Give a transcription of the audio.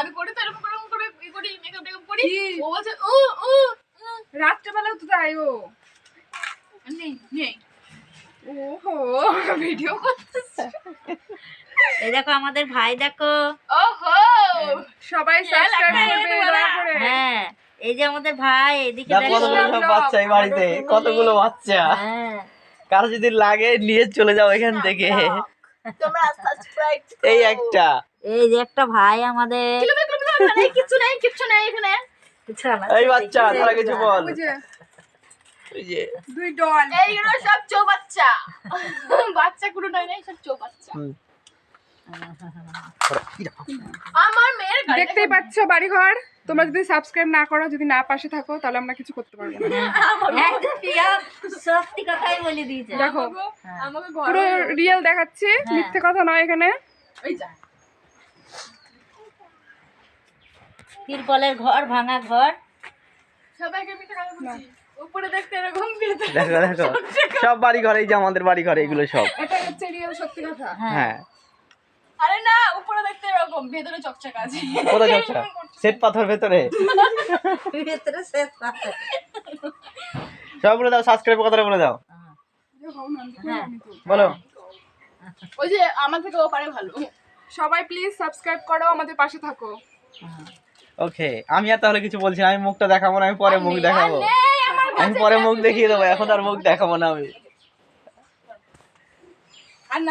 আমি করে তো এরকম করে করি মেকআপ করি। ও বলছে ও রাত্রেবেলাও তো তাই ও নেই। ওহো ভিডিও করতেছে। এই দেখো আমাদের ভাই দেখো। ওহো সবাই সাবস্ক্রাইব করবে দয়া করে। হ্যাঁ এই যে আমাদের ভাই এদিকে দেখো। কতগুলো সব বাচ্চা এই বাড়িতে, কতগুলো বাচ্চা। হ্যাঁ কারো যদি লাগে নিয়ে চলে যাও এখান থেকে। তোমরা সাবস্ক্রাইব এই একটা, এই যে একটা ভাই আমাদের। কিছু নাই এখানে। এই বাচ্চা তারা কিছু বল। ওই যে ওই যে দুই ডল এইগুলো সব চৌবাচ্চা। বাচ্চা কোনো নাই সব চৌবাচ্চা। আমার মেয়ের দেখতেই পাচ্ছ বাড়িঘর। তোমরা যদি সাবস্ক্রাইব না করো, যদি না পাশে থাকো, তাহলে আমরা কিছু করতে পারবো না। একদম প্রিয়া সত্যি কথাই বলে দিয়েছে। দেখো আমাকে পুরো রিয়েল দেখাচ্ছি, মিথ্যে কথা নয় এখানে। ওই যা তিরপলের ঘর, ভাঙা ঘর। সবাইকে মিঠে কথা বলছি। উপরে দেখতে এরকম ভেতরে দেখো দেখো সব বাড়ি ঘরে, এই যে আমাদের বাড়ি ঘরে এগুলো সব। এটা হচ্ছে রিয়েল সত্যি কথা। হ্যাঁ আরে না উপরে দেখতে এরকম ভেতরে চকচকা আছে। কোথায় যাচ্ছে? শ্বেত পাথর ভেতরে। ভেতরে শেষ পাথর। সব বলে দাও, সাবস্ক্রাইব কথাটা বলে দাও। বলো। ওই যে আমার থেকে ও পারে ভালো। সবাই প্লিজ সাবস্ক্রাইব করো, আমাদের পাশে থাকো। ওকে আমি আর তাহলে কিছু বলছি না, আমি মুখটা দেখাবো না, আমি পরে মুখ দেখাবো। এই আমার আমি পরে মুখ দেখিয়ে দেবো, এখন আর মুখ দেখাবো না আমি।